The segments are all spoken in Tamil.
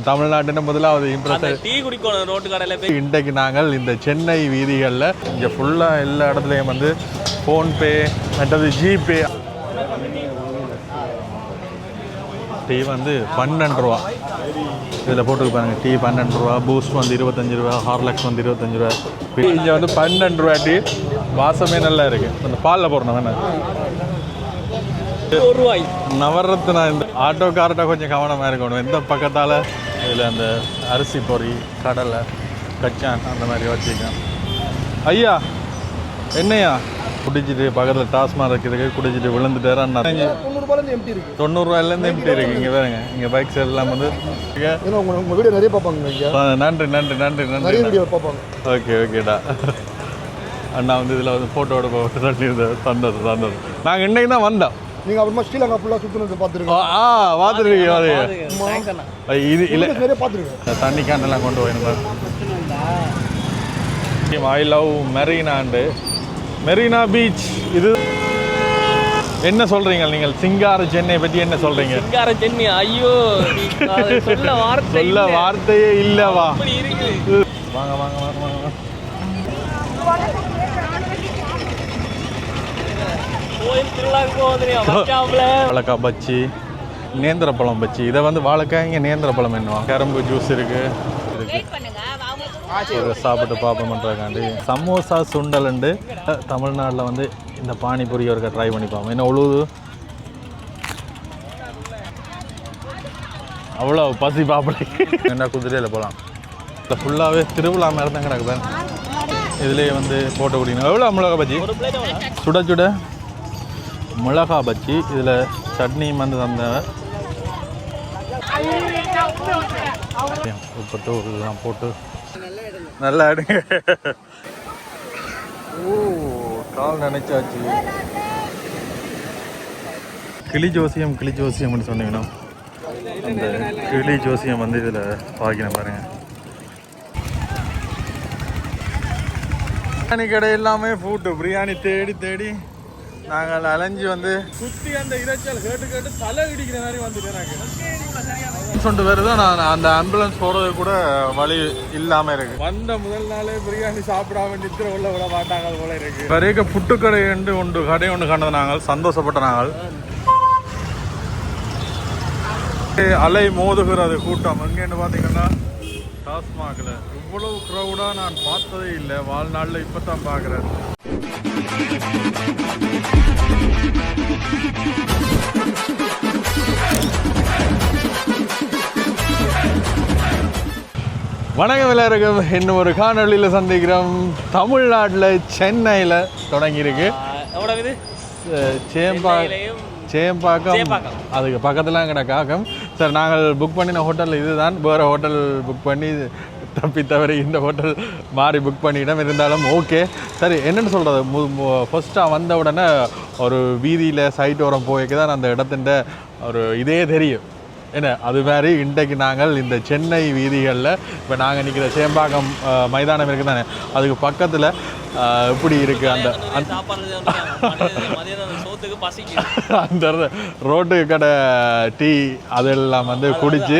தமிழ்நாட்டின் முதலாவது இம்ப்ரெஸ் டீ குடிக்கணும் ரோட்டு கடையில். இன்றைக்கு நாங்கள் இந்த சென்னை வீதிகளில் இங்கே ஃபுல்லாக எல்லா இடத்துலையும் வந்து ஃபோன்பே மற்றது ஜிபே. டீ வந்து 12 ரூபா இதில் போட்டுக்கு பாருங்க. டீ 12 ரூபா, பூஸ்ட் வந்து 25 ரூபா, ஹார்லக்ஸ் வந்து 25 ரூபா. இங்கே வந்து 12 ரூபா டீ. வாசமே நல்லா இருக்குது. அந்த பாலில் போடணும் வேணாம். நவரத்னா இந்த ஆட்டோக்கார்ட்ட கொஞ்சம் கவனமாக இருக்கணும். எந்த பக்கத்தால் இதில் அந்த அரிசி பொறி, கடலை, கச்சான் அந்த மாதிரி வச்சுக்கலாம். ஐயா என்னையா குடிச்சிட்டு பக்கத்தில் டாஸ்மாக் இருக்கிறதுக்கு குடிச்சிட்டு விழுந்துட்டாரு. 90 ரூபாயிலேருந்து எம்டி இருக்குது. இங்கே வேறுங்க இங்கே பைக் சைடு எல்லாம் வந்து நிறைய பார்ப்பாங்க. நன்றி நன்றி நன்றி நன்றி. ஓகே ஓகேடா. அண்ணா வந்து இதில் வந்து ஃபோட்டோட சொல்லியிருந்தேன். சந்தோஷம். நாங்கள் இன்னைக்கு தான் வந்தோம். நீங்கள் அப்புறமா ஸ்ரீலங்கா ஃபுல்லாக சுற்றுனது பார்த்துருக்கோம். பார்த்துருக்கீங்க. இது இல்லை நிறைய பார்த்துருக்கேன். தண்ணி கேண்டெல்லாம் கொண்டு போயிருந்தேன். ஐ லவ் மெரினாண்டு மெரினா பீச். இது என்ன சொல்றீங்க நீங்கள்? சிங்கார சென்னை பற்றி என்ன சொல்றீங்க? சிங்கார சென்னை ஐயோ சொல்ல வார்த்தையே இல்லவா? வாங்க வாங்க வாங்க வாங்க. வாழைக்காய் பச்சி, நேந்திர பழம் பச்சி. இதை வந்து வாழைக்காய், இங்கே நேந்திர பழம் என்னவா. கரும்பு ஜூஸ் இருக்கு. சாப்பிட்டு பார்ப்போம்ன்றக்காண்டி சமோசா சுண்டலுண்டு தமிழ்நாட்டில் வந்து இந்த பானிபூரி ஒருக்க ட்ரை பண்ணி பார்ப்போம். என்ன உழுவுது அவ்வளோ பசி பாப்படி. என்ன குதிரையில் போகலாம். இல்லை ஃபுல்லாகவே திருவிழா மாதிரி தான் கிடக்குது. இதுலேயே வந்து போட்டு குடிக்கணும். எவ்வளோ மிளகா பஜ்ஜி? சுட சுட மிளகா பஜ்ஜி. இதில் சட்னியும் வந்து தந்தேன். உப்பு தூள்லாம் போட்டு நல்லா எடுங்க. ஓ கால் நினைச்சாச்சு. கிளி ஜோசியம்னு சொன்னீங்கன்னா அந்த கிளி ஜோசியம் வந்து இதில் பார்க்கணும் பாருங்க. பிரியாணி கடை எல்லாமே ஃபுட்டு. பிரியாணி தேடி தேடி நாங்கள் அலைஞ்சி வந்து சுற்றி அந்த இறைச்சல் கேட்டு தலை இடிக்கிற மாதிரி வந்துட்டு சொல்லிட்டு வருது. நான் அந்த ஆம்புலன்ஸ் போகிறது கூட வழி இல்லாமல் இருக்கு. வந்த முதல் நாளே பிரியாணி சாப்பிடாம நித்திர உள்ள விட மாட்டாங்க போல இருக்கு. வரைக்க புட்டு கடை ஒன்று கண்டது. நாங்கள் சந்தோஷப்பட்ட நாங்கள். அலை மோதுகிறது கூட்டம். எங்கேன்னு பார்த்தீங்கன்னா டாஸ்மாகில் இவ்வளவு க்ரௌடாக நான் பார்த்ததே இல்லை வாழ்நாளில். இப்போ தான் பார்க்குறேன். வணக்கம் எல்லாருக்கும். இன்னும் ஒரு காணொலியில் சந்திக்கிறோம். தமிழ்நாட்டில் சென்னையில் தொடங்கியிருக்கு. சேம்பாக்கம் அதுக்கு பக்கத்தில் கிடக்காக்கம். சார் நாங்கள் புக் பண்ணின ஹோட்டல் இதுதான். வேறு ஹோட்டல் புக் பண்ணி தவிர இந்த ஹோட்டல் மாறி புக் பண்ணிட்டோம். இருந்தாலும் ஓகே. சரி என்னென்னு சொல்கிறது, ஃபஸ்ட்டாக வந்த உடனே ஒரு வீதியில் சைட் ஓரம் போய்க்கு தான் அந்த இடத்துட்ட ஒரு இதே தெரியும். என்ன அது மாதிரி இன்றைக்கு நாங்கள் இந்த சென்னை வீதிகளில் இப்போ நாங்கள் நிற்கிற சேம்பாக்கம் மைதானம் இருக்குது தானே, அதுக்கு பக்கத்தில் எப்படி இருக்குது அந்த அந்த ரோட்டு கடை டீ அதெல்லாம் வந்து குடித்து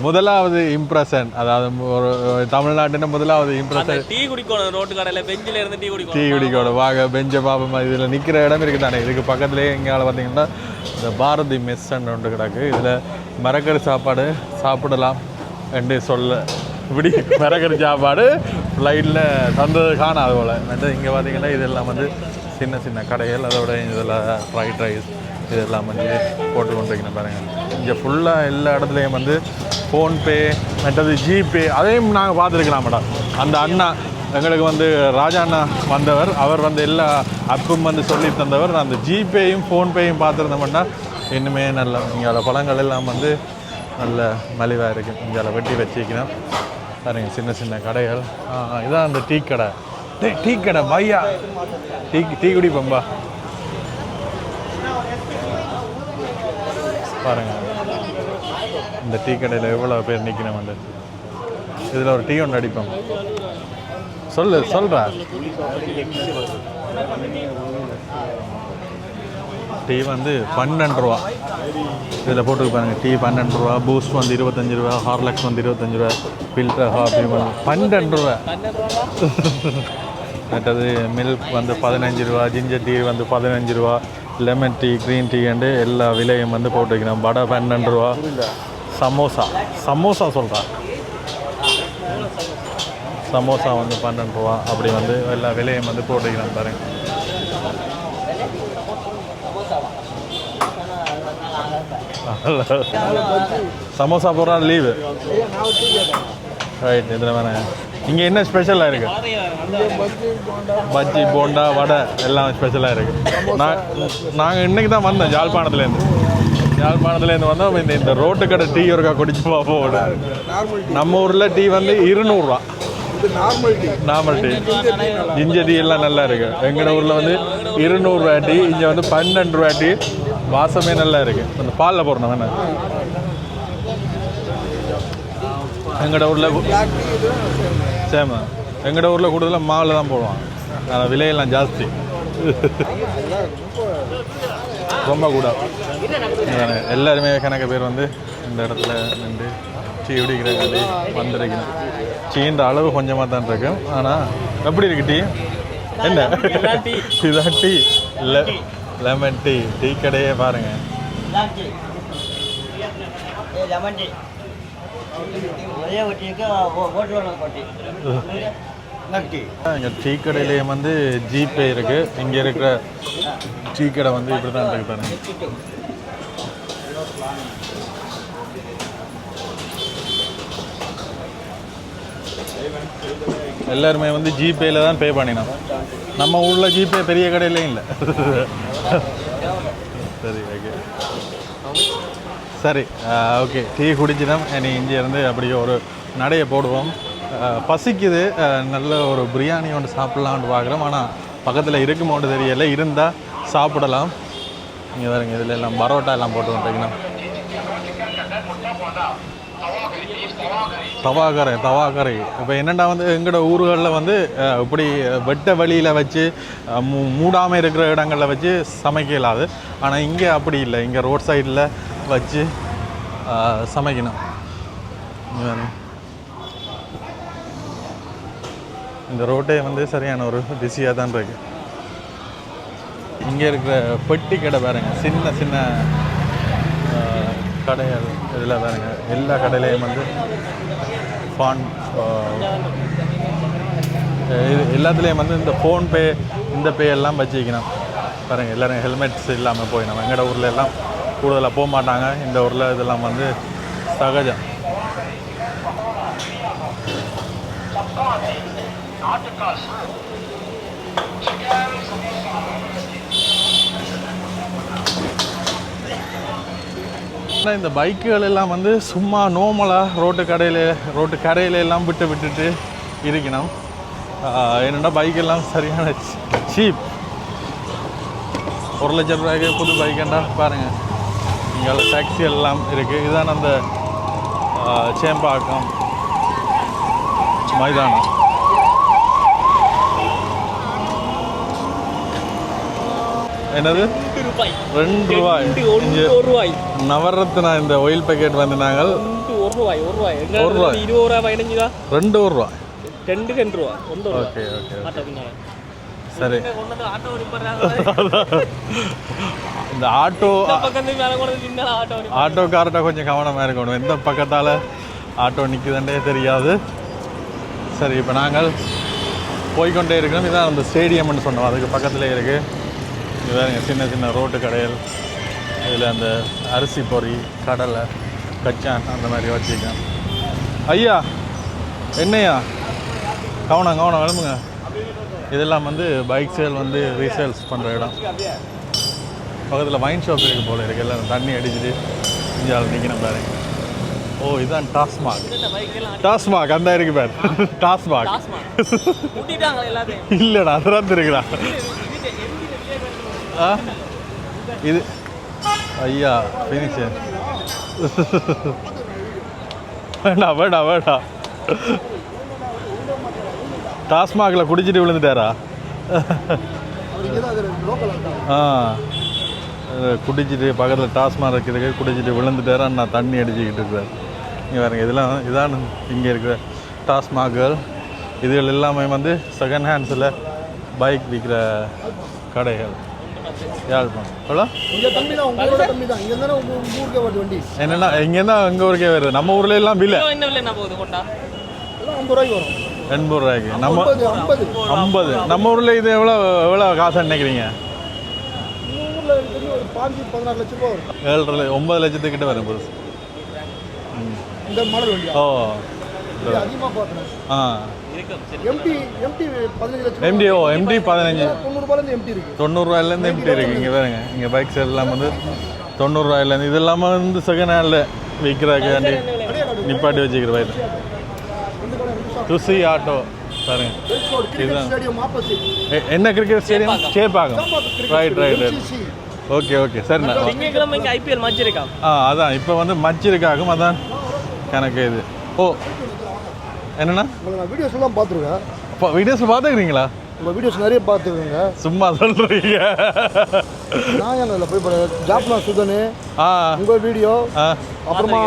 முதலாவது இம்ப்ரெஷன், அதாவது ஒரு தமிழ்நாட்டின் முதலாவது இம்ப்ரெஷன் டீ குடிக்கணும். ரோட்டு கடையில் பெஞ்சில் இருந்து டீ குடிக்கணும். வாங்க பெஞ்சை பாப்போம். இதில் நிற்கிற இடம் இருக்குது தானே, இதுக்கு பக்கத்துலேயே இங்கே பார்த்தீங்கன்னா இந்த பாரதி மெஸ்ஸன்னு ஒன்று கிடக்கு. இதில் மரக்கறி சாப்பாடு சாப்பிடலாம் என்று சொல்ல இப்படி மரக்கறி சாப்பாடு ஃப்ளைட்டில் தந்தது காணாது போல். இங்கே பார்த்தீங்கன்னா இதெல்லாம் வந்து சின்ன சின்ன கடைகள். அதோட இதில் ஃப்ரைட் ரைஸ் இதெல்லாம் வந்து போட்டு கொண்டிருக்கணும் பாருங்கள். இங்கே ஃபுல்லாக எல்லா இடத்துலையும் வந்து ஃபோன்பே மற்றது ஜிபே அதையும் நாங்கள் பார்த்துருக்கலாம் மேடம். அந்த அண்ணா எங்களுக்கு வந்து ராஜா அண்ணா வந்தவர், அவர் வந்து எல்லா அப்பும் வந்து சொல்லி தந்தவர். அந்த ஜிபேயும் ஃபோன்பேயும் பார்த்துருந்தோம்னா இன்னுமே நல்ல இங்கே பழங்கள் எல்லாம் வந்து நல்ல மலிவாக இருக்குது. இங்கே வெட்டி வச்சுக்கணும் பாருங்க. சின்ன சின்ன கடைகள். இதான் அந்த டீ கடை. டீ கடை பையா டீ குடிப்பம்பா பாருங்க. இந்த டீ கடையில் எவ்வளோ பேர் நிற்கணும் வந்து. இதில் ஒரு டீ ஒன்று அடிப்போம். சொல்கிறா டீ வந்து 12 ரூபா. இதில் போட்டு பாருங்க, டீ 12 ரூபா, பூஸ்ட் வந்து 25 ரூபா, ஹார்லக்ஸ் வந்து 25 ரூபா, ஃபில்டர் காஃபி வந்து 12 ரூபா. மற்றது மில்க் வந்து 15 ரூபா, ஜிஞ்சர் டீ வந்து 15 ரூபா, lemon tea, green tea and எல்லா விலையும் வந்து போட்டு வைக்கணும். வடை 12 ரூபா, சமோசா சொல்கிறேன், சமோசா வந்து 12 ரூபா. அப்படி வந்து எல்லா விலையும் வந்து போட்டு வைக்கணும் பாருங்க. சமோசா போடுறா லீவு ரைட். இதில் வேணாம். இங்கே என்ன ஸ்பெஷலாக இருக்குது? பஜ்ஜி, போண்டா, வடை எல்லாம் ஸ்பெஷலாக இருக்குது. நாங்கள் இன்றைக்கி தான் வந்தோம் யாழ்ப்பாணத்துலேருந்து வந்தோம். இந்த ரோட்டு கடை டீ ஒருக்கா குடிச்சு பார்ப்போம். நம்ம ஊரில் டீ வந்து 200 ரூபா நார்மல் டீ. ஜிஞ்சர் டீ எல்லாம் நல்லா இருக்குது. எங்களோட ஊரில் வந்து 200 ரூபா டீ, இங்கே வந்து 12 ரூபா டீ. வாசமே நல்லா இருக்குது. அந்த பாலில் போடணும் வேணா. எங்களோட ஊரில் சேமா எங்களோட ஊரில் கூடுதலாக மாவில் தான் போடுவான். ஆனால் விலையெல்லாம் ஜாஸ்தி, ரொம்ப கூட. எல்லாருமே கணக்கு பேர் வந்து இந்த இடத்துல நின்று டீ குடிக்கிறக்காண்டி வந்திருக்கணும். டீன்ற அளவு கொஞ்சமாக தான் இருக்கு. ஆனால் எப்படி இருக்கு டீ? என்ன இதான் டீ இல்லை, லெமன் டீ. டீ கடையே பாருங்கள். இங்கே டீ கடையிலேயே வந்து ஜிபே இருக்குது. இங்கே இருக்கிற டீ கடை வந்து இப்படி தான் இருக்கு பாருங்க. எல்லாருமே வந்து ஜிபேயில் தான் பே பண்ணினோம். நம்ம ஊரில் ஜிபே பெரிய கடையிலையும் இல்லை. சரி ஓகே சரி ஓகே. டீ குடிச்சிடும். இனி இங்கே இருந்து அப்படியே ஒரு நடையை போடுவோம். பசிக்குது. நல்ல ஒரு பிரியாணி ஒன்று சாப்பிட்லான்னு பார்க்குறோம். ஆனால் பக்கத்தில் இருக்குமோன்னு தெரியலை. இருந்தால் சாப்பிடலாம். இங்கே பாருங்க, இதில் எல்லாம் பரோட்டா எல்லாம் போட்டு வந்துட்டீங்கன்னா தவாக்கரை. இப்போ என்னென்னா வந்து எங்களோட ஊர்களில் வந்து இப்படி வெட்ட வழியில் வச்சு மூடாமல் இருக்கிற இடங்களில் வச்சு சமைக்க இயலாது. ஆனால் இங்கே அப்படி இல்லை. இங்கே ரோட் சைடில் வச்சு சமைக்கணும். இந்த ரோட்டே வந்து சரியான ஒரு பிஸியாக தான் இருக்கு. இங்கே இருக்கிற பெட்டி கடை பாருங்க, சின்ன சின்ன கடைகள். இதில் பாருங்க, எல்லா கடையிலையும் வந்து ஃபான் இது எல்லாத்துலேயும் வந்து இந்த ஃபோன்பே, இந்த பே எல்லாம் வச்சுக்கணும் பாருங்கள். எல்லோரும் ஹெல்மெட்ஸ் இல்லாமல் போய் நம்ம எங்களோட ஊரில் எல்லாம் கூடுதலாக போக மாட்டாங்க. இந்த ஊரில் இதெல்லாம் வந்து சகஜம். இந்த பைக்குகள் எல்லாம் வந்து சும்மா நோமலாக ரோட்டு கரையில எல்லாம் விட்டுட்டு இருக்கணும். என்னென்னா பைக்கெல்லாம் சரியான சீப். 1 லட்சம் ரூபாய்க்கு புது பைக்குண்டா பாருங்கள். இங்கே டாக்ஸி எல்லாம் இருக்குது. இதுதான் அந்த சேம்பாக்கம் மைதானம். என்னது 2 ரூபாய் நவரத்னா இந்த ஆயில் பேக்கெட் வந்து நாங்கள் 1 ரூபாய் 20 ரூபாய் 15 ரூபா 2 ரூபாய் 2 ரூபா. ஓகே சரி. இந்த ஆட்டோக்கார்ட்ட கொஞ்சம் கவனமாக இருக்கணும். எந்த பக்கத்தால் ஆட்டோ நிற்குதுன்றே தெரியாது. சரி, இப்போ நாங்கள் போய்கொண்டே இருக்கிறோம். இதுதான் அந்த ஸ்டேடியம்னு சொன்னோம், அதுக்கு பக்கத்துலேயே இருக்குது. இது வேறுங்க சின்ன சின்ன ரோட்டு கடைகள். இதில் அந்த அரிசி பொறி, கடலை, கச்சான் அந்த மாதிரி வச்சுக்கேன். ஐயா என்னையா கவனம் எழுப்புங்க. இதெல்லாம் வந்து பைக் சேல் வந்து ரீசேல்ஸ் பண்ணுற இடம். பக்கத்தில் வைன் ஷாப் இருக்குது போல இருக்குது. எல்லாம் தண்ணி அடிச்சுட்டு இங்கே நிற்கணும் பாருங்க. ஓ, இதுதான் டாஸ்மாக் அந்த இருக்கு பாரு. டாஸ்மாக் இல்லைடா, அதுதான் இருக்குடா. இது ஐயா ஃபினிஷ். வேடா டாஸ்மாகில் குடிச்சிட்டு விழுந்துட்டாரா? குடிச்சிட்டு பக்கத்தில் டாஸ்மாக் இருக்கிறதுக்கு குடிச்சிட்டு விழுந்துட்டாரு. அண்ணா தண்ணி அடிச்சுக்கிட்டு இருக்கிறார். இங்கே பாருங்க, இதெல்லாம் இதான் இங்கே இருக்கிற டாஸ்மாக்கள். இதுகள் எல்லாமே வந்து செகண்ட் ஹேண்ட்ஸில் பைக் விற்கிற கடைகள். யாழ்ப்பாணம் எவ்வளோ என்னென்னா இங்கேருந்தா எங்கள் ஊருக்கே வருது. நம்ம ஊரில் எல்லாம் விலை 80 ரூபாய்க்கு. நம்ம 50. நம்ம ஊரில் இது எவ்வளோ எவ்வளோ காசு நினைக்கிறீங்க? 7 9 லட்சத்துக்கிட்ட வரும் புதுசு. ஓ ஆ எம்டி 15 90 ரூபாயிலேருந்து எம்டி இருக்குது. இங்கே பாருங்க, இங்கே பைக்ஸ் எல்லாம் வந்து 90 ரூபாயிலேருந்து. இது இல்லாமல் வந்து செகண்ட் ஹேண்டில் விற்கிறாக்காண்டி நிப்பாட்டி வச்சுக்கிற பைக் துசி ஆட்டோ பாருங்க. இதுதான் என்ன cricket stadium? Chepauk. Right. Okay சரிண்ணா. ஐபிஎல் மேட்ச் இருக்கா? அதான் இப்போ வந்து மச் இருக்காகும். அதான் கணக்கு இது. ஓ என்னண்ணா வீடியோஸ் எல்லாம் பார்த்துருக்கேன். அப்போ வீடியோஸில் பார்த்துக்கிறீங்களா? உங்கள் வீடியோஸ் நிறைய பார்த்துக்கோங்க. சும்மா சொல்கிறீங்க. நான் என்ன போய் ஜாப்னா சுதனு உங்கள் வீடியோ அப்புறமா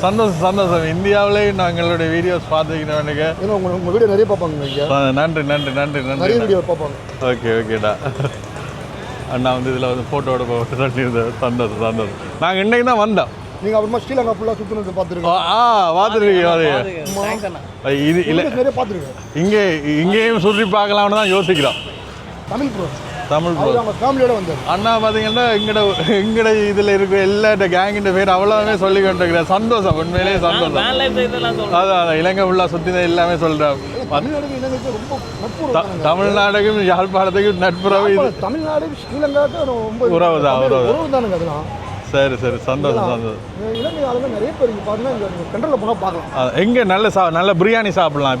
சந்தோஷம். இந்தியாவிலே நாங்களுடைய வீடியோஸ் பார்த்துக்கிறவனுக்கு ஏன்னா உங்கள் வீடியோ நிறைய பார்ப்பாங்க ஐயா. நன்றி நிறைய வீடியோ பார்ப்பாங்க. ஓகேடா. அண்ணா வந்து இதில் வந்து ஃபோட்டோட சொல்லியிருந்தேன். சந்தோஷம். நாங்கள் இன்றைக்கு தான் வந்தோம். நீங்கள் அப்புறமா ஸ்ரீலங்கா ஃபுல்லாக சுற்றுனது பார்த்துருக்கோம். பார்த்துருக்கீங்க. இது இல்லை நிறைய பார்த்துருக்கேன். இங்கேயும் சுற்றி பார்க்கலாம்னு தான் யோசிக்கிறோம். தமிழ் ப்ரோ அவங்க ஃபேமிலியோட வந்தார். அண்ணா பார்த்தீங்கன்னா எங்கட இதில் இருக்கிற எல்லா கேங்கிட்ட பேர் அவ்வளோவே சொல்லி கொண்டிருக்கிறேன். சந்தோஷம், உண்மையிலேயே சந்தோஷம். அதான் இலங்கை ஃபுல்லாக சுற்றி எல்லாமே சொல்கிறேன். தமிழ்நாடுக்கும் யாழ்ப்பாணத்துக்கும் நட்புறவு. தமிழ்நாடு ஸ்ரீலங்காவுக்கு ரொம்ப உறவு தானுங்க. அதெல்லாம் சரி சந்தோஷம். இலங்கை ஆளுங்க நிறைய பேர் இங்கே பார்த்தீங்கன்னா இங்கே சென்ட்ரலில் போனால் பார்க்கலாம். எங்கே நல்ல பிரியாணி சாப்பிடலாம்.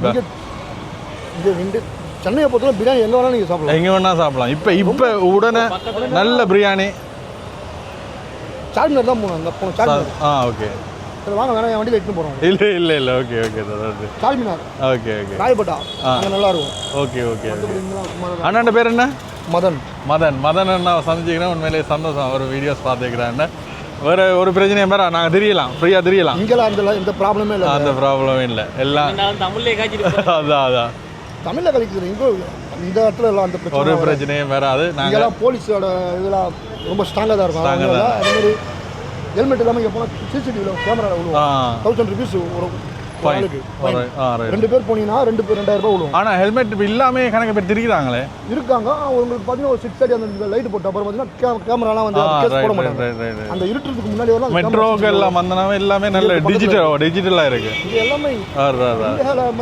இப்போ இங்கே சென்னையை பொறுத்தவரை பிரியாணி எங்கே வேணாலும் நீங்கள் சாப்பிடலாம். எங்கே வேணால் சாப்பிடலாம். இப்போ உடனே நல்ல பிரியாணி. சார்மினார் தான் போகணும். அந்த போகணும் சார்மினார். ஓகே சரி வாங்க, வேணா என் வண்டியில் எடுத்துன்னு போகிறோம். இல்லை ஓகே சார்மினார். ஓகே ராயப்பட்டா அங்கே நல்லாயிருக்கும். ஓகே அண்ணாண்ட பேர் என்ன? மதன் அண்ணா சந்திச்சுக்கிறேன். உண்மையிலேயே சந்தோஷம். ஒரு வீடியோஸ் பார்த்துக்கிறேன். வேறு ஒரு பிரச்சனையும் வேறு நாங்கள் தெரியலாம், ஃப்ரீயாக தெரியலாம். இங்கெல்லாம் எந்த ப்ராப்ளமே இல்லை. அந்த ப்ராப்ளமே இல்லை. எல்லாம் தமிழ்லேயே அதான் தமிழில் கழிக்கிறேன். இங்கே இந்த இடத்துல எல்லாம் அந்த ஒரு பிரச்சனையும் வராது. நாங்கள் போலீஸோட இதெல்லாம் ரொம்ப ஸ்ட்ராங்காக தான் இருக்கும். அதேமாதிரி ஹெல்மெட் இல்லாமல் இங்கே போனால் சிசிடிவியில் கேமரா விழுவோம். 1000 rupees ஒரு ஆளுக்கு. 2 பேர் போனீங்கன்னா 2000 ரூபாய் விழுவும். ஆனால் ஹெல்மெட் இல்லாமல் கணக்கு பேர் திரிக்கிறாங்களே இருக்காங்க. உங்களுக்கு பார்த்தீங்கன்னா ஒரு 6:30 அந்த லைட் போட்ட அப்புறம் பார்த்தீங்கன்னா கேமராலாம் வந்து போட மாட்டாங்க. அந்த இருட்டுறதுக்கு முன்னாடி வரலாம். மெட்ரோக்கு எல்லாம் வந்தனாவே எல்லாமே நல்ல டிஜிட்டலாக இருக்குது. இது எல்லாமே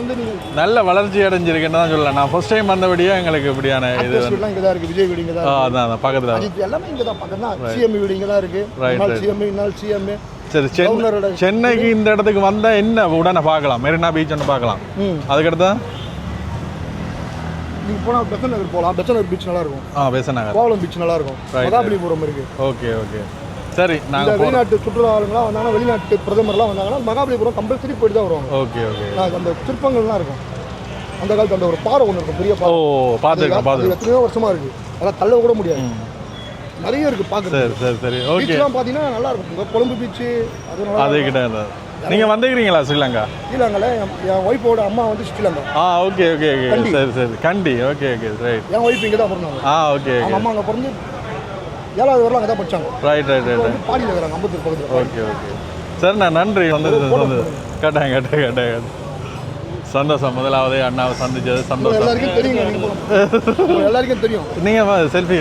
வந்து நல்ல வளர்ச்சி அடைஞ்சிருக்குன்னு தான் சொல்லலாம். நான் ஃபர்ஸ்ட் டைம் வந்தபடியா எங்களுக்கு இப்படியான இது இங்கே தான் இருக்குது. விஜய் வீடு இங்கே தான். அதான் பக்கத்தில் எல்லாமே இங்கே தான் பக்கத்தில். சிஎம் வீடு இங்கே தான் இருக்குது. சிஎம் சரி. சென்னைக்கு இந்த இடத்துக்கு வந்தால் என்ன உடனே பார்க்கலாம்? மெரினா பீச் ஒன்று பார்க்கலாம். அதுக்கடுத்து நீங்கள் போனால் பெசன் நகர் போகலாம். பெசன் நகர் பீச் நல்லா இருக்கும். பெசன் நகர் கோவளம் பீச் நல்லா இருக்கும். மகாபலிபுரம் இருக்குது. ஓகே சரி. நாங்கள் வெளிநாட்டு சுற்றுலா ஆளுங்களாம் வந்தாங்கன்னா, வெளிநாட்டு பிரதமர்லாம் வந்தாங்கன்னா மகாபலிபுரம் கம்பல்சரி போயிட்டு தான் வருவாங்க. ஓகே அந்த சிற்பங்கள்லாம் இருக்கும். அந்த காலத்து அந்த ஒரு பாறை ஒன்று இருக்கும், பெரிய பாறை. பார்த்துருக்கேன். எத்தனையோ வருஷமாக இருக்குது. அதெல்லாம் தள்ள கூட முடியாது. நிறைய இருக்கு பார்க்குறது. சரி ஓகே. பீச்லாம் பார்த்தீங்கன்னா நல்லா இருக்கும். கொழும்பு பீச்சு அது கிட்ட. நீங்கள் வந்துக்கிறீங்களா ஸ்ரீலங்கா? ஸ்ரீலங்காவில் என் ஒய்ஃபோட அம்மா வந்து ஸ்ரீலங்கா. ஓகே சரி கண்டி. Okay right. என் ஒய்ஃப் இங்கே தான் பிறந்தாங்க. ஓகே அவங்க அம்மா அங்கே பிறந்து 7வது வரலாம் அங்கே தான் படித்தாங்க. ரைட் பாடியில் இருக்கிறாங்க, அம்பத்தூர் பக்கத்தில். ஓகே சரிண்ணா, நன்றி. கேட்டேன். சந்தோஷம். முதலாவது அண்ணாவை சந்திச்சது சந்தோஷம். எல்லாருக்கும் தெரியும். நீங்கள் செல்ஃபி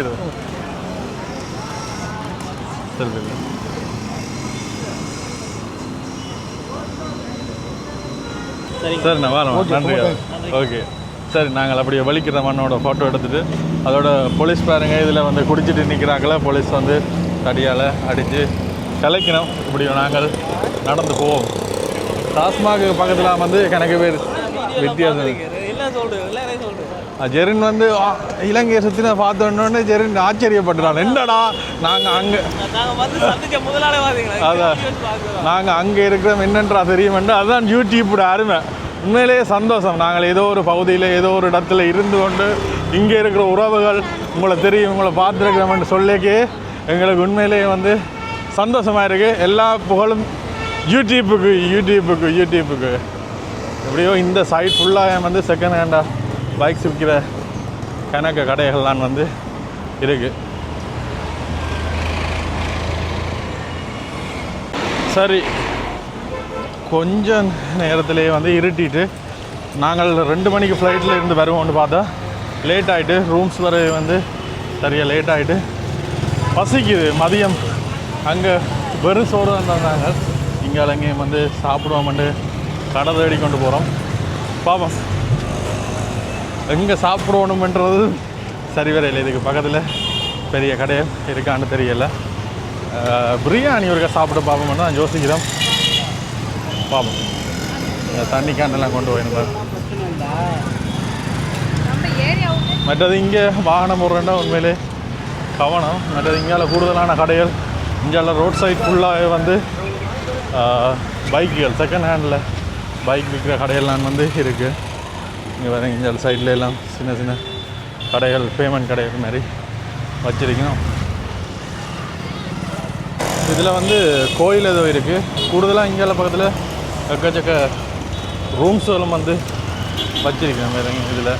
சரிண்ணா வரோம். நன்றி. ஓகே சரி. நாங்கள் அப்படியே வலிக்கிற மண்ணோட ஃபோட்டோ எடுத்துகிட்டு அதோட போலீஸ் பாருங்க இதில் வந்து குடிச்சிட்டு நிற்கிறாங்கள, போலீஸ் வந்து தடியால் அடித்து கலைக்கணும். இப்படி நாங்கள் நடந்து போவோம். டாஸ்மாக் பக்கத்தில் வந்து கணக்கு பேர் வித்தியாசம். ஜெரின் வந்து இலங்கையை சுற்றின பார்த்தோன்னே ஜெரின் ஆச்சரியப்பட்டுறான். என்னடா நாங்கள் அங்கே அதான் நாங்கள் அங்கே இருக்கிறோம் என்னன்றா தெரியுமென்று. அதுதான் யூடியூப்போட அருமை. உண்மையிலேயே சந்தோஷம். நாங்கள் ஏதோ ஒரு பகுதியில் ஏதோ ஒரு இடத்துல இருந்து கொண்டு இங்கே இருக்கிற உறவுகள் உங்களை தெரியும், உங்களை பார்த்துருக்கிறோம்னு சொல்லிக்கே எங்களுக்கு உண்மையிலேயே வந்து சந்தோஷமாக இருக்குது. எல்லா புகழும் யூடியூப்புக்கு எப்படியோ இந்த சைட் ஃபுல்லாக வந்து செகண்ட் ஹேண்டாக பைக்ஸ் விற்கிற கணக்கு கடைகள்லாம் வந்து இருக்குது. சரி, கொஞ்சம் நேரத்திலேயே வந்து இருட்டிட்டு நாங்கள் 2 மணிக்கு ஃப்ளைட்டில் இருந்து வருவோம்னு பார்த்தா லேட் ஆகிட்டு, ரூம்ஸ் வர வந்து சரியாக லேட் ஆகிட்டு, பசிக்குது. மதியம் அங்கே வெறும் சோறு தான் தந்தாங்க. இங்கே அங்கேயும் வந்து சாப்பிடுவோம்ட்டு கடை தேடி கொண்டு போகிறோம். பாப்போம் எங்கே சாப்பிடணுமென்றது சரி வரையில். இதுக்கு பக்கத்தில் பெரிய கடையில் இருக்கான்னு தெரியல. பிரியாணி ஒருக்கா சாப்பிட்டு பார்ப்போம்னு தான் யோசிக்கிறோம். பார்ப்போம். தண்ணி கேண்டெல்லாம் கொண்டு போயிருந்தேன். மற்றது இங்கே வாகனம் போடுறேன்னா உண்மையிலே கவனம். மற்றது இங்கால கூடுதலான கடைகள், இங்கால ரோட் சைட் ஃபுல்லாக வந்து பைக்குகள், செகண்ட் ஹேண்டில் பைக் விற்கிற கடையெல்லாம் வந்து இருக்குது. இங்கே வேறு இங்கே சைடில் எல்லாம் சின்ன சின்ன கடைகள், பேமெண்ட் கடைகள் மாதிரி வச்சிருக்கணும். இதில் வந்து கோயில் ஏதோ இருக்குது. கூடுதலாக இங்கே பக்கத்தில் எக்கச்சக்க ரூம்ஸுகளும் வந்து வச்சிருக்கேன். வேறு இதில்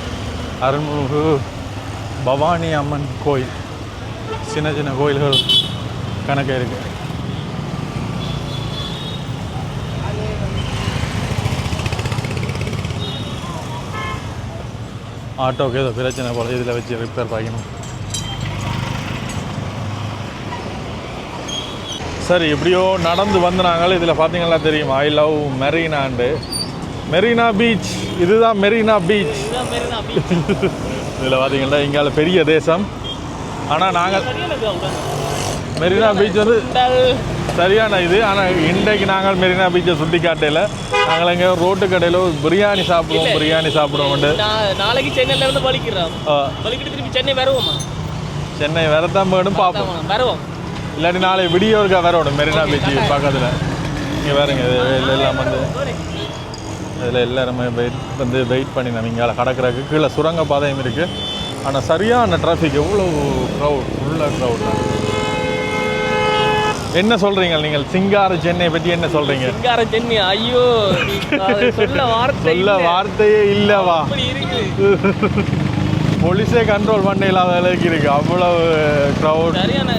அருள்மிகு பவானி அம்மன் கோயில், சின்ன சின்ன கோயில்கள் கணக்காக இருக்குது. ஆட்டோக்கு ஏதோ பிரச்சனை போல் இதில் வச்சு ரிப்பேர் பார்க்கணும். சரி, எப்படியோ நடந்து வந்து நாங்கள் இதில் பார்த்தீங்கன்னா தெரியும், ஐ லவ் மெரினாண்டு, மெரினா பீச். இதுதான் மெரினா பீச். இதில் பார்த்தீங்கன்னா இங்கால பெரிய தேசம். ஆனால் நாங்கள் மெரினா பீச் வந்து சரியான இது. ஆனால் இன்றைக்கு நாங்கள் மெரினா பீச்சை சுற்றி காட்டையில் நாங்கள் எங்கே ரோட்டு கடையில் பிரியாணி சாப்பிடுவோம். நாளைக்கு சென்னையில இருந்து வலிக்கிறோம், திருப்பி சென்னை வருவோமா? சென்னை வரத்தான் வேணும், பார்ப்போம். வருவோம், இல்லாட்டி நாளை விடிய இருக்கா வரணும் மெரினா பீச்சு பக்கத்தில். இங்கே வேறுங்க எல்லாம் வந்து இதில் எல்லாருமே வெயிட் பண்ணி நம்ம இங்கே கடற்கரைக்கு கீழே சுரங்க பாதையும் இருக்குது. ஆனால் சரியான டிராஃபிக், எவ்வளோ க்ரௌட், ஃபுல்லாக க்ரௌட். என்ன சொல்கிறீங்க நீங்கள் சிங்கார சென்னை பற்றி என்ன சொல்கிறீங்க? சிங்கார சென்னை, ஐயோ சொல்ல வார்த்தையே இல்லைவா? போலீஸே கண்ட்ரோல் பண்ண இல்லாத அளவுக்கு இருக்குது, அவ்வளவு க்ரௌட். சரியான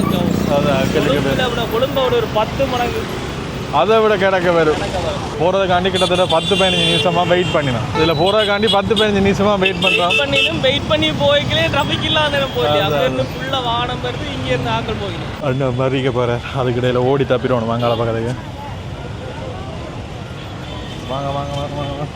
கொழும்போட ஒரு 10 மடங்கு அதை விட கிடக்க வரும். போகிறதுக்காண்டி கிட்டத்தட்ட 10-15 நிமிஷமாக வெயிட் பண்ணினோம். இதில் போகிறதுக்காண்டி 10-15 நிமிஷமாக வெயிட் பண்ணுறோம். வெயிட் பண்ணி போய்க்கலே டிராஃபிக் இல்லாத போயிட்டு அங்கேருந்து ஃபுல்லாக வாகனம் வருது, இங்கேருந்து ஆக்கள் போயிடும். அந்த மறிக்க போகிறேன், அதுக்கு இடையில் ஓடி தப்பிடுவோம் மங்காள பக்கத்துக்கு. வாங்க வாங்க வாங்க வாங்க.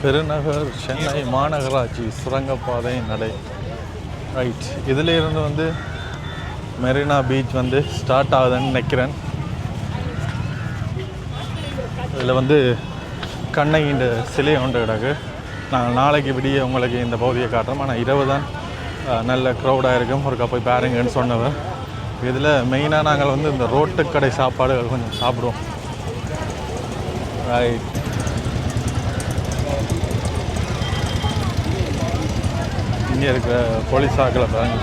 பெருநகர் சென்னை மாநகராட்சி சுரங்கப்பாதை நடை. ரைட், இதில் இருந்து வந்து மெரினா பீச் வந்து ஸ்டார்ட் ஆகுதுன்னு நினைக்கிறேன். இதில் வந்து கண்ணகின்ற சிலை ஒன்று கிடக்கு. நாங்கள் நாளைக்கு விடிய உங்களுக்கு இந்த பகுதியை காட்டுறோம். ஆனால் இரவு தான் நல்ல க்ரௌடாக இருக்கும், ஒரு போய் பாருங்கன்னு சொன்னவர். இதில் மெயினாக நாங்கள் வந்து இந்த ரோட்டுக்கடை சாப்பாடுகள் கொஞ்சம் சாப்பிடுவோம். ரைட், இங்கே இருக்கிற போலீஸ் ஆக்களை பாருங்க.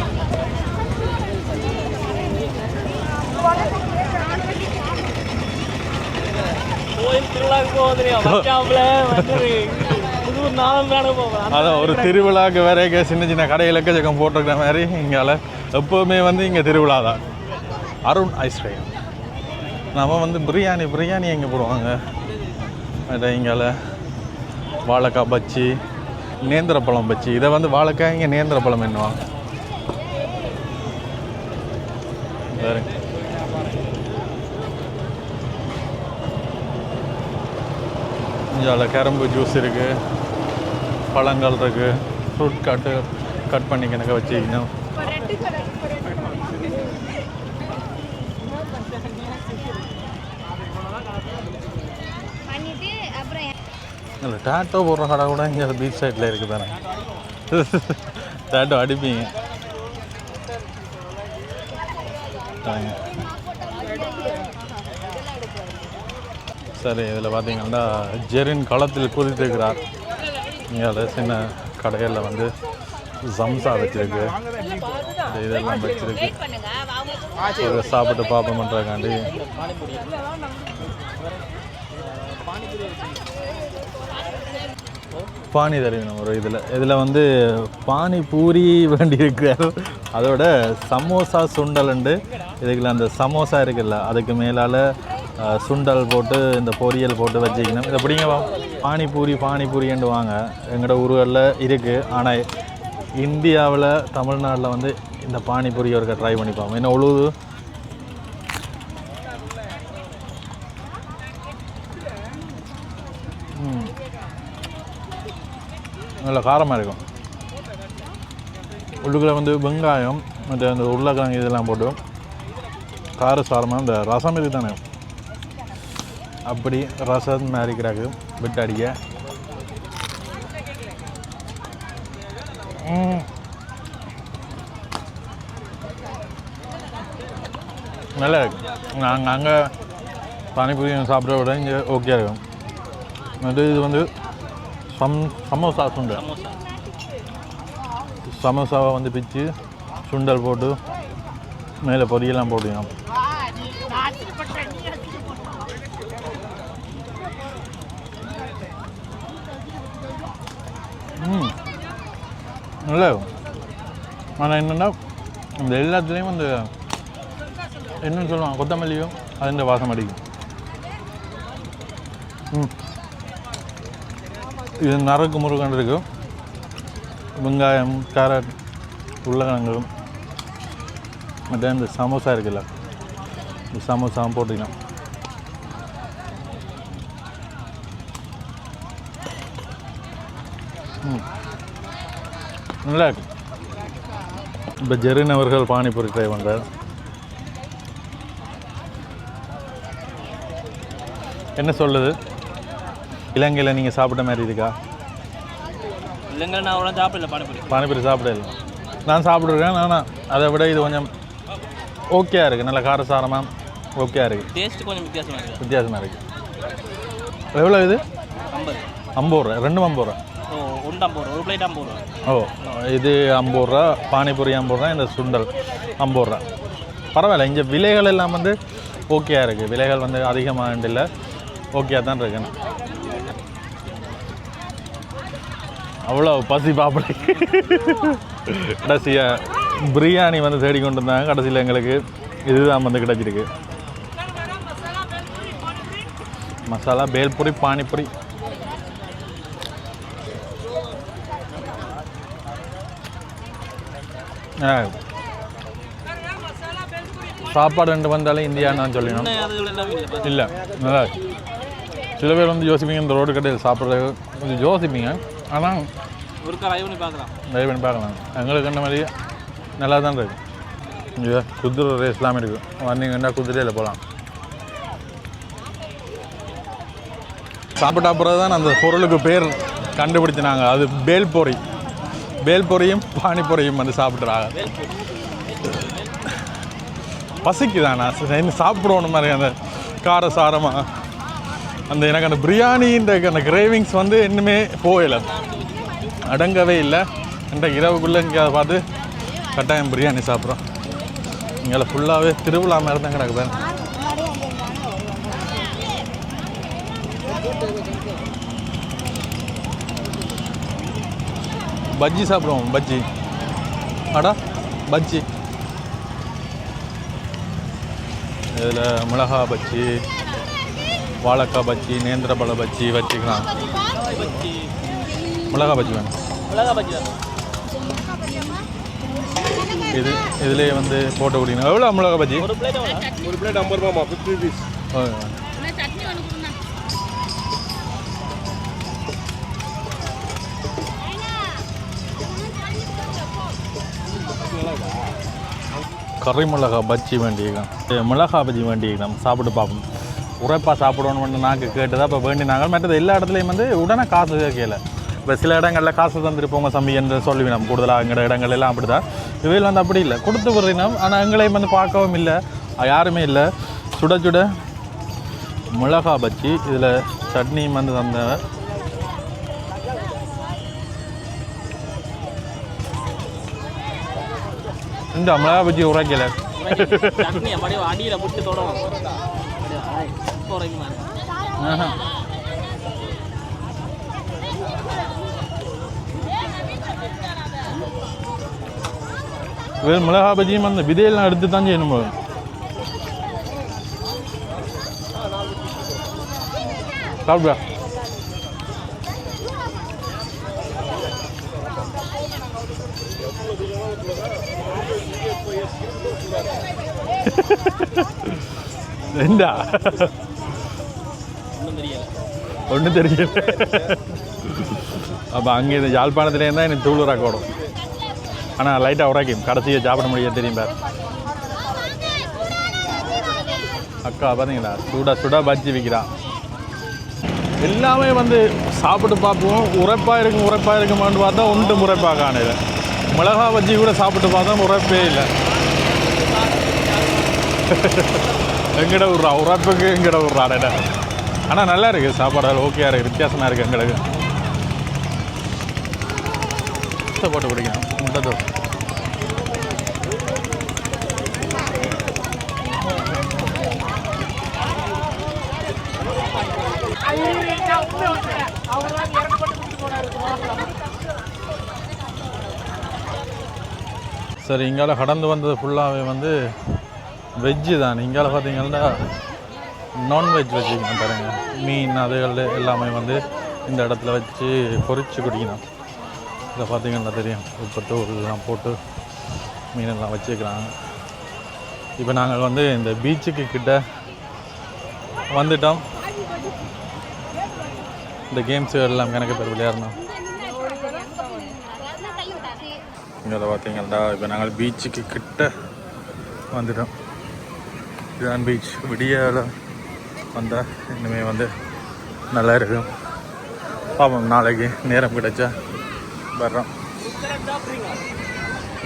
அதான் ஒரு திருவிழாவுக்கு வேற சின்ன சின்ன கடைகளுக்கு ஜக்கம் போட்டிருக்கிற மாதிரி இங்கால எப்போவுமே வந்து இங்கே திருவிழா தான். அருண் ஐஸ்கிரீம். நம்ம வந்து பிரியாணி எங்கே போடுவாங்க? இங்கால வாழைக்காய் பச்சி, நேந்திரப்பழம் பச்சி. இதை வந்து வாழைக்காய், இங்கே நேந்திரப்பழம் என்னவாங்க வேறு. இங்கே கரும்பு ஜூஸ் இருக்குது, பழங்கள் இருக்குது, ஃப்ரூட் கட் பண்ணி கணக்க வச்சுக்கணும். இல்லை டேட்டோ போடுற கடை கூட இங்கே பீச் சைடில் இருக்குது தானே. டேட்டோ அடிப்பீங்க. சரி, இதில் பார்த்தீங்கன்னா ஜெரின் களத்தில் குதித்துக்கிறார். இங்கே சின்ன கடைகளில் வந்து சம்சா வச்சிருக்கு, இதெல்லாம் வச்சிருக்கு. சாப்பிட்டு பார்ப்போம்ன்றக்காண்டி பானி தருவினோம் ஒரு இதில் வந்து பானிபூரி வேண்டி இருக்கிறார். அதோட சமோசா சுண்டல்ண்டு இதுக்குள்ள அந்த சமோசா இருக்குல்ல அதுக்கு மேலால் சுண்டல் போட்டு இந்த பொரியல் போட்டு வச்சுக்கணும். இதை பிடிங்க பானிபூரின்னு வாங்க. எங்களோட ஊர்களில் இருக்குது. ஆனால் இந்தியாவில் தமிழ்நாட்டில் வந்து இந்த பானிபூரி ஒருக்க ட்ரை பண்ணிப்பாங்க. என்ன உழுவுது நல்ல காரமாக இருக்கும். உள்ளுக்குள்ள வந்து வெங்காயம் மற்ற அந்த உருளைக்கிழங்கு இதெல்லாம் போட்டு காரசாரமாக இந்த ரசம் இது தானே அப்படி ரசம் மாதிரிக்கிறாங்க விட்டு அடிக்க. நல்லா இருக்கும். நாங்கள் அங்கே பானிபூரி சாப்பிட்ற விட இங்கே ஓகே இருக்கும். அது இது வந்து சமோசா சுண்டல். சமோசாவை வந்து பிச்சு சுண்டல் போட்டு மேலே பொரியெல்லாம் போட்டுக்கலாம். நல்லா இருக்கும். ஆனால் என்னென்னா இந்த எல்லாத்துலேயும் அந்த என்னன்னு சொல்லுவாங்க கொத்தமல்லியும் அதுன்ற வாசம் அடிக்கும். இது நறுக்கு முருகன் இருக்கும். வெங்காயம் கேரட் உருளைக்கிழங்கு மற்ற இந்த சமோசா இருக்குல்ல இந்த சமோசாவும் போட்டுக்கலாம். நல்லா இருக்கு. இப்போ ஜெரின் அவர்கள் பானிபூரி ட்ரை பண்ணுறார். என்ன சொல்லுது? இலங்கையில் நீங்கள் சாப்பிட்ட மாதிரி இருக்கா? இல்லைங்க, நான் அவ்வளோ சாப்பிடல பானிபூரி சாப்பிடல. நான் சாப்பிட்ருக்கேன். ஆனால் அதை விட இது கொஞ்சம் ஓகேயா இருக்குது. நல்ல காரசாரமாக ஓகேயா இருக்குது. டேஸ்ட் கொஞ்சம் வித்தியாசமாக இருக்குது. எவ்வளோ இது? 50 ரூபா. ரெண்டும் 50 ரூபா. ஒரு பிளேட் 50 ரூபா. ஓ, இது 50 ரூபா. பானிபூரி 50 ரூபா. இந்த சுண்டல் 50 ரூபா. பரவாயில்ல. இங்கே விலைகள் எல்லாம் வந்து ஓகேயா இருக்குது. விலைகள் வந்து அதிகமாக இல்லை, ஓகேயா தான் இருக்குன்னு. அவ்வளோ பசி பாப்படி. கடைசியாக பிரியாணி வந்து தேடி கொண்டு இருந்தாங்க. கடைசியில் எங்களுக்கு இதுதான் வந்து கிடச்சிருக்கு. மசாலா பேல்பூரி பானிபூரி. சாப்பாடு ரெண்டு வந்தாலே இந்தியான்னு சொல்லணும். இல்லை, நல்லா சில பேர் வந்து யோசிப்பீங்க இந்த ரோடு கடையில் சாப்பிட்றது கொஞ்சம் யோசிப்பீங்க. ஆனால் ஒரு ட்ரை பண்ணி பார்க்கலாம். எங்களுக்கு அந்த மாதிரி நல்லா தான் இருக்குது. இங்கே குதிரை ரேஸ்லாம் இருக்குது. வந்தீங்கன்னா குதிரையில் போகலாம். சாப்பிட்டா அப்புறம் தான் அந்த பொருளுக்கு பேர் கண்டுபிடிச்சினாங்க. அது பேல்பொரியும் பானிபூரியும் வந்து சாப்பிட்றாங்க. பசிக்குதாண்ணா என்ன சாப்பிடணும் மாதிரி அந்த காரசாரமாக அந்த எனக்கு அந்த பிரியாணின்ற அந்த கிரேவிங்ஸ் வந்து இன்னுமே போகலை, அடங்கவே இல்லை. இந்த இரவுக்குள்ளே இங்கே அதை பார்த்து கட்டாயம் பிரியாணி சாப்பிட்றோம். இங்கே ஃபுல்லாகவே திருவிழா மாதிரி தான் கிடக்கு பேர். பஜ்ஜி சாப்பிடுவோம். பஜ்ஜி பஜ்ஜி இதில் மிளகா பஜ்ஜி, வாழைக்காய் பஜ்ஜி, நேந்திரப்பழ பஜ்ஜி வச்சுக்கலாம். மிளகா பஜ்ஜி வேணும். இதுலேயே வந்து போட்டு குடிக்கணும். எவ்வளோ மிளகா பஜ்ஜி? ஒரு பிளேட் 50 ரூபாமா, 50 பீஸ். கறி மிளகா பஜ்ஜி வேண்டியிருக்கோம். மிளகா பஜ்ஜி வேண்டியிருக்கோம். சாப்பிட்டு பார்ப்போம். உரைப்பாக சாப்பிடணும்னு நாங்கள் கேட்டுதான் இப்போ வேண்டினாங்க. மற்றது எல்லா இடத்துலையும் வந்து உடனே காசு கேட்கல. இப்போ சில இடங்களில் காசு தந்துருப்போங்க சம்பி என்று சொல்லுவினோம். கூடுதலாக எங்களோட இடங்கள் எல்லாம் அப்படி தான். இவையில் வந்து அப்படி இல்லை, கொடுத்து விடுறோம். ஆனால் எங்களையும் வந்து பார்க்கவும் இல்லை, யாருமே இல்லை. சுட சுட மிளகா பஜ்ஜி. இதில் சட்னியும் வந்து தந்தாங்க. இந்த மிளகா பஜ்ஜி உரைக்கல சட்னி அப்படியே அடியில் புட்டு தொடரும். மிளகா பஜ்ஜியும் அந்த விதையெல்லாம் எடுத்து தான் செய்யணும் போது. சாப்பிடுவா എന്താ ஒன்றும் தெரியல. அப்போ அங்கே இந்த யாழ்ப்பாணத்துலேயே தான் எனக்கு தூள் உராக்கோடும். ஆனால் லைட்டாக உராக்கும் கடைசியை சாப்பிட முடியாது தெரியும் பார். அக்கா பார்த்தீங்களா சுடா பஜ்ஜி விற்கிறான். எல்லாமே வந்து சாப்பிட்டு பார்ப்போம். உரைப்பாக இருக்குமான்னு பார்த்தா ஒன்றும் உரைப்பாக காணல. மிளகா பஜ்ஜி கூட சாப்பிட்டு பார்த்தா உரைப்பே இல்லை. எங்கட விட்றா உரைப்புக்கு எங்கட விட்றாடா. ஆனால் நல்லா இருக்குது சாப்பாடு. ஓகேயா இருக்குது, வித்தியாசமாக இருக்குது. எங்களுக்கு முட்டை போட்டு குடிக்கணும். முட்டை தோசை சரி. இங்கால கடந்து வந்தது ஃபுல்லாகவே வந்து வெஜ்ஜு தான். இங்கால பார்த்தீங்கன்னா நான்வெஜ் வச்சுக்கணும் பாருங்க. மீன் அதுகள் எல்லாமே வந்து இந்த இடத்துல வச்சு பொரிச்சு குடிக்கணும். இதை பார்த்தீங்கன்னா தெரியும். உப்பு தூள்லாம் போட்டு மீனெல்லாம் வச்சுக்கிறாங்க. இப்போ நாங்கள் வந்து இந்த பீச்சுக்கு கிட்ட வந்துட்டோம். இந்த கேம்ஸு எல்லாம் கணக்கு பேர் விளையாடணும். இங்கே பார்த்தீங்கன்னா இப்போ நாங்கள் பீச்சுக்கு கிட்ட வந்துட்டோம். இதுதான் பீச். விடியால் வந்தால் இனிமே வந்து நல்லா இருக்கும். பார்ப்போம், நாளைக்கு நேரம் கிடைச்சா வர்றோம்.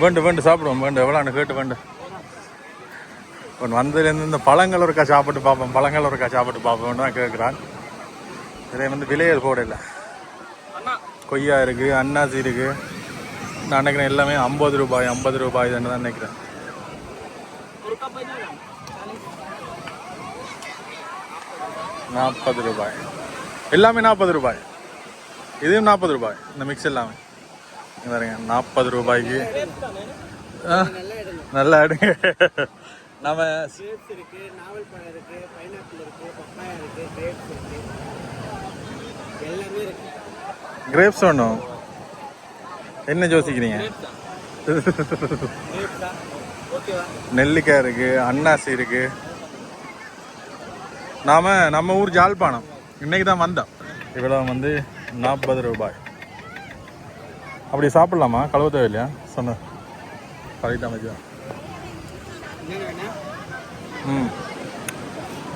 வேண்டு சாப்பிடுவோம். எவ்வளோன்னு கேட்டு ஒன்று வந்ததுலேருந்து இந்த பழங்கள் ஒருக்கா சாப்பிட்டு பார்ப்போம் தான் கேட்குறான். இதே வந்து விலையை போடல. கொய்யா இருக்குது, அன்னாசி இருக்குது. நான் நினைக்கிறேன் எல்லாமே 50 ரூபாய் தான் நினைக்கிறேன். ₹40 எல்லாமே ₹40. இதுவும் ₹40. இந்த மிக்ஸ் எல்லாமே பாருங்க ₹40. நல்லா எடுங்க. நம்ம கிரேப்ஸ் வேணும். என்ன யோசிக்கிறீங்க? நெல்லிக்காய் இருக்கு, அன்னாசி இருக்கு. நம்ம ஊர் ஜாழ்ப்பாணம் இன்னைக்கு தான் வந்தோம். இவ்வளவு வந்து ₹40. அப்படி சாப்பிடலாமா? கழுவ தேவையில்லையா? சொன்ன கரெக்டாக மதியா.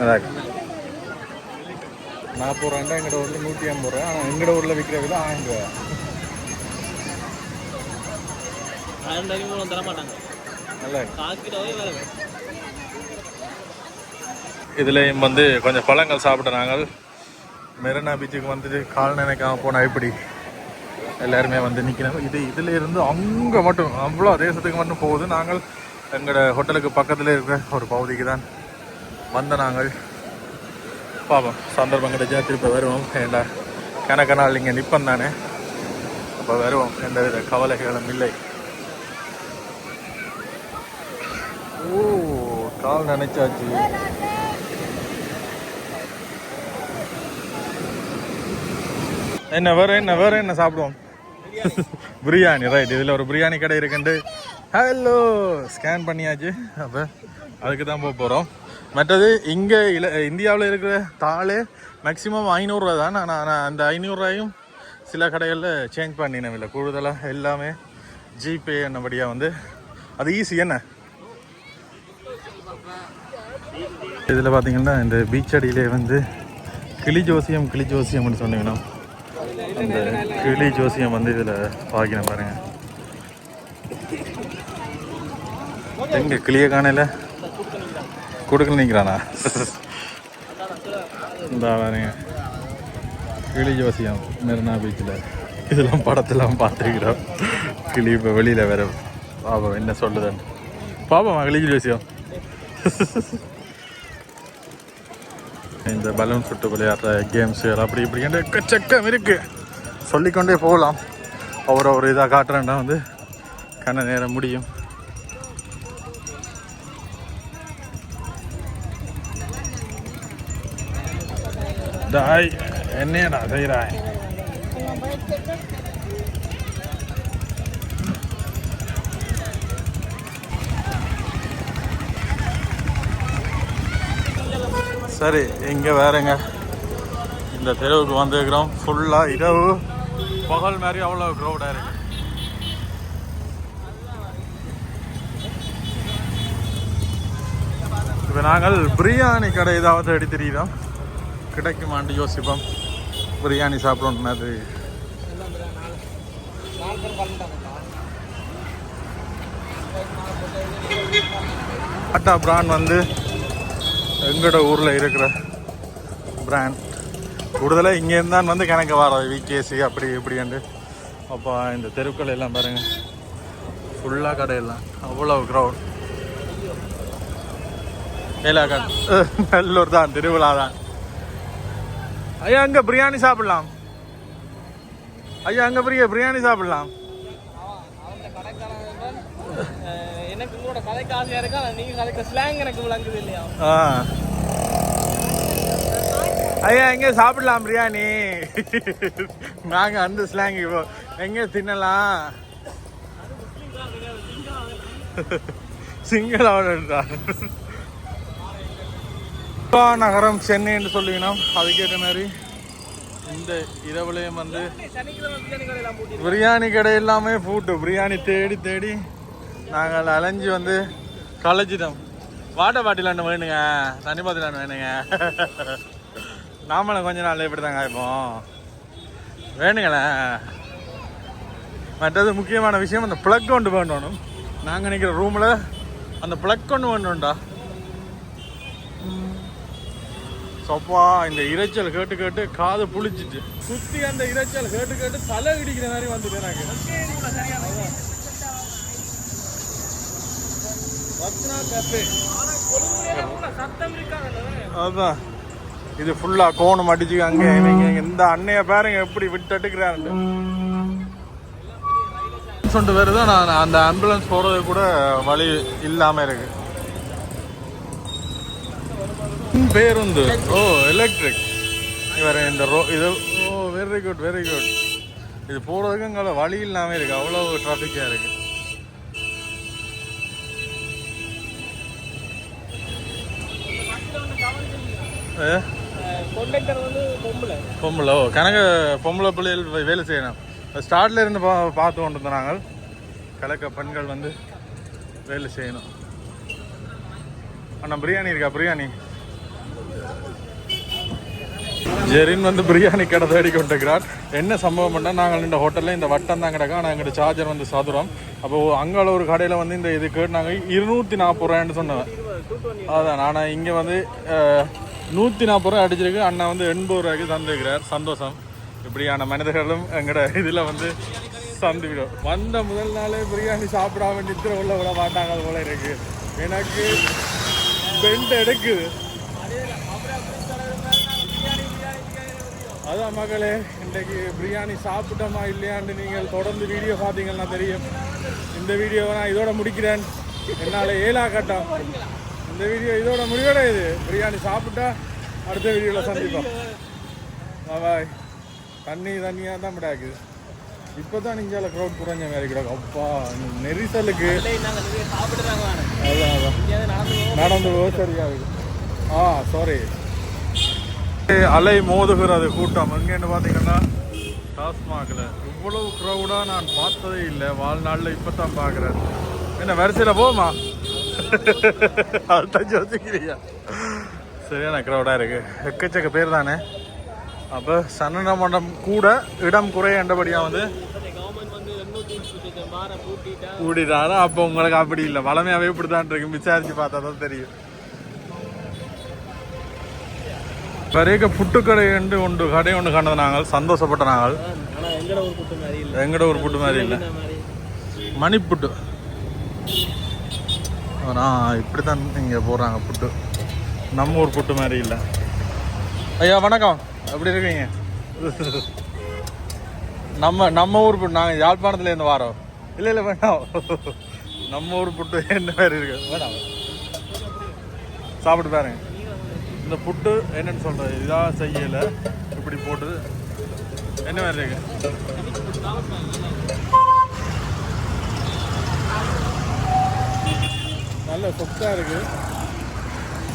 அதான் ₹40 எங்கட ஊரில் 150. ஆனால் எங்கட ஊரில் விற்கிற விலை ₹1000. இதுலேயும் வந்து கொஞ்சம் பழங்கள் சாப்பிட்ட நாங்கள் மெரினா பீச்சுக்கு வந்துட்டு கால் நினைக்காம போனால் எப்படி எல்லாருமே வந்து நிற்கணும். இதில் இருந்து அங்கே மட்டும் அவ்வளோ தேசத்துக்கு மட்டும் போகுது. நாங்கள் எங்களோட ஹோட்டலுக்கு பக்கத்தில் இருக்கிற ஒரு பகுதிக்கு தான் வந்த நாங்கள். பார்ப்போம், சந்தர்ப்பம் கிடைச்சா திருப்பி வருவோம். ஏண்டா கணக்க நாள் இங்கே நிற்பம் தானே, அப்போ வருவோம். எந்த வித கவலைகளும் இல்லை. ஓ, கால் நினைச்சாச்சு. வேற என்ன சாப்பிடுவோம்? பிரியாணி. ரைட், இதில் ஒரு பிரியாணி கடை இருக்குண்டு. ஹலோ, ஸ்கேன் பண்ணியாச்சு. அப்போ அதுக்கு தான் போகிறோம். மற்றது இங்கே இந்தியாவில் இருக்கிற தாள் மேக்ஸிமம் 500 ரூபா தான். நான் அந்த 500 ரூபாயும் சில கடைகளில் சேஞ்ச் பண்ணினேன். இல்லை கூடுதலாக எல்லாமே ஜிபே என்னபடியாக வந்து அது ஈஸி. என்ன இதில் பார்த்தீங்கன்னா இந்த பீச் அடியிலே வந்து கிளி ஜோசியம்னு சொன்னீங்கன்னா அந்த கிளி ஜோசியம் வந்து இதில் பார்க்கணும் பாருங்க. எங்க கிளிய காணல கொடுக்கல நிற்கிறானா? இந்த பாருங்க கிளி ஜோசியம் மெரினா பீச்சில் இதெல்லாம் படத்தெல்லாம் பார்த்துக்கிறோம். கிளி இப்போ வெளியில் வேற பாப்போம் என்ன சொல்லுதுன்னு பாப்போம். கிளி ஜோசியம் இந்த பலூன் சுட்டு விளையாடுற கேம்ஸுகள் அப்படி இப்படி எக்கச்சக்கம் இருக்குது. சொல்லிக்கொண்டே போகலாம். ஒரு இதாக காட்டுறேன்னா வந்து கண்ண நேரம் முடியும். டாய் என்னடா செய்கிறாய்? சரி இங்கே வேறங்க இந்த தெருவுக்கு வந்துருக்கிறோம். ஃபுல்லாக இரவு பகல் மாதிரி அவ்வளோ க்ரௌடாக இருக்கு. இப்போ நாங்கள் பிரியாணி கடை ஏதாவது தேடி தெரியுதோம் கிடைக்குமான்னு யோசிப்போம். பிரியாணி சாப்பிடணும். அது டாட்டா பிராண்ட் வந்து எங்களோட ஊரில் இருக்கிற பிராண்ட் கூடுதலாக இங்கேருந்து தான் வந்து கணக்கு வரோம். விகேசி அப்படி இப்படின்ட்டு. அப்போ இந்த தெருக்கள் எல்லாம் பாருங்கள் ஃபுல்லாக கடையெல்லாம் அவ்வளோ க்ரௌட். ஏலாக்காட் நல்லூர் தான் திருவிழா தான். ஐயா அங்கே பிரியாணி சாப்பிடலாம். ஐயா அங்கே பிரியாணி சாப்பிடலாம். எனக்கு உங்களோட கதைக்கு ஆசையா இருக்கா? நீங்க கதைக்க ஸ்லாங் எனக்கு விளங்குது இல்லையா? ஐயா எங்கே சாப்பிடலாம் பிரியாணி? நாங்கள் அந்த ஸ்லாங் இப்போ எங்கே தின்னலாம்? சிங்கள நகரம் சென்னைன்னு சொல்லுவீங்கன்னா அதுக்கேற்ற மாதிரி இந்த இரவுலையும் வந்து பிரியாணி கடை எல்லாமே பூட்டு. பிரியாணி தேடி தேடி நாங்கள் அலைஞ்சி வந்து களைச்சிட்டோம். வாட்டர் பாட்டில் வேணுங்க, தண்ணி பாத்திரம் வேணுங்க. நாமளும் கொஞ்ச நாள் இப்படி தாங்க இப்போ வேணுங்களே. மற்றது முக்கியமான விஷயம் அந்த ப்ளக் ஒன்று வேணும். நாங்கள் நினைக்கிற ரூமில் அந்த ப்ளக் ஒன்று வேணும்டா. சப்பா இந்த இறைச்சல் கேட்டு கேட்டு காது புளிச்சிட்டு சுற்றி அந்த இறைச்சல் கேட்டு கேட்டு தலை இடிக்கிற மாதிரி வந்துட்டு எனக்கு. அதுதான் இது ஃபுல்லா கோணம் அடிச்சு அங்கே நீங்க இந்த அன்னைய பாருங்க எப்படி விட்டு எடுக்கிறாரு சொல்லிட்டு வருது. நான் அந்த ஆம்புலன்ஸ் போறது கூட வழி இல்லாம இருக்கு. பேருந்து ஓ எலக்ட்ரிக் வேற இந்த இது ஓ வெரி குட் வெரி குட். இது போறதுக்கு அங்கே வழி இல்லாம இருக்கு. அவ்வளோ டிராஃபிக்கா இருக்கு. பொம்பளை ஓ கணக்கு பொம்பளை பிள்ளைகள் வேலை செய்யணும். ஸ்டார்ட்ல இருந்து பார்த்து கொண்டு இருந்தோம் நாங்கள். கலக்க பெண்கள் வந்து வேலை செய்யணும். அண்ணா பிரியாணி இருக்கா? பிரியாணி ஜெரின் வந்து பிரியாணி கடை தேடி கொண்டிருக்கிறார். என்ன சம்பவம் பண்ணால் நாங்கள் இந்த ஹோட்டலில் இந்த வட்டம் தான் கிடக்கா. நாங்கள் எங்கள் சார்ஜர் வந்து சதுரம். அப்போது அங்கே ஒரு கடையில் வந்து இந்த இது கேட்டு நாங்கள் 240 ரூபான்னு சொன்னேன். அதான் ஆனால் இங்கே வந்து 140 ரூபா அடிச்சிருக்கு. அண்ணா வந்து 80 ரூபாய்க்கு தந்துருக்கிறார். சந்தோஷம். இப்படியான மனிதர்களும் எங்களோட இதில் வந்து சந்திவிடும். வந்த முதல் நாளே பிரியாணி சாப்பிடாம நித்திர உள்ள விட மாட்டாங்க அது போல இருக்கு. எனக்கு பெண்ட் எடுக்குது. அதான் மகளே இன்றைக்கு பிரியாணி சாப்பிட்டோமா இல்லையான்னு நீங்கள் தொடர்ந்து வீடியோ பார்த்தீங்கன்னா தெரியும். இந்த வீடியோவை நான் இதோட முடிக்கிறேன். என்னால் ஏலா கட்டம் இந்த வீடியோ இதோட முடிவடையுது. பிரியாணி சாப்பிட்டா அடுத்த வீடியோவில் சந்திப்போம். பாய். தண்ணியாக தான் விடாக்குது. இப்போ தான் நீங்கள் க்ரௌட் குறைஞ்ச மாதிரி கிடக்கும். அப்பா நெரிசலுக்கு அதான் நடந்து போக சரியாகுது. சாரி அலை மோதுகிறது கூட்டம். எங்கேன்னு பார்த்தீங்கன்னா டாஸ்மாகில் இவ்வளவு க்ரௌடாக நான் பார்த்ததே இல்லை வாழ்நாளில். இப்போ தான் பார்க்குறேன். என்ன வரிசையில் போமா? அதுதான் யோசிக்கிறியா? சரியான க்ரௌடாக இருக்குது. எக்கச்சக்க பேர் தானே. அப்போ சன்னட மண்டம் கூட இடம் குறையண்டபடியாக வந்து கூட்டிட்டாலும் அப்போ உங்களுக்கு அப்படி இல்லை. வளமையாகவே இப்படி தான் இருக்கு. விசாரித்து பார்த்தா தான் தெரியும். வரைக்க புட்டுக்கடை ஒன்று கடை ஒன்று கண்டது நாங்கள் சந்தோஷப்பட்ட நாங்கள். ஆனால் எங்கட ஒரு புட்டு மாதிரி இல்லை, எங்கட ஒரு புட்டு மாதிரி இல்லை, மணிப்புட்டு. ஆனால் இப்படி தான் இங்கே போடுறாங்க புட்டு, நம்ம ஊர் புட்டு மாதிரி இல்லை. ஐயா வணக்கம், எப்படி இருக்கீங்க? நம்ம ஊர் புட்டு, நாங்கள் யாழ்ப்பாணத்துலேருந்து வரோம். இல்லை வேண்டாம், நம்ம ஊர் புட்டு என்ன மாதிரி இருக்கு வேண்டாம், சாப்பிட்டு பாருங்க. இந்த புட்டு என்னன்னு சொல்கிறது, இதாக செய்யலை, இப்படி போட்டு என்ன மாதிரி இருக்கு. நல்ல சொத்தாக இருக்குது.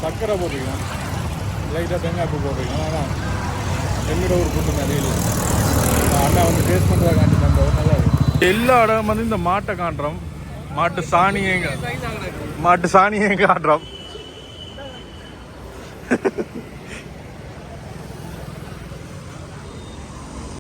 சர்க்கரை போட்டிருக்கோம், லைட்டாக தேங்காய் பூ போட்டிருக்கோம். ஆனால் எங்களோட ஒரு புட்டு நிறைய இல்லை. அண்ணா வந்து டேஸ்ட் பண்ணுறதா காட்டி தந்தவர் நல்லா இருக்கு. எல்லா இடம் வந்து இந்த மாட்டை காட்டுறோம், மாட்டு சாணியை காட்டுறோம்.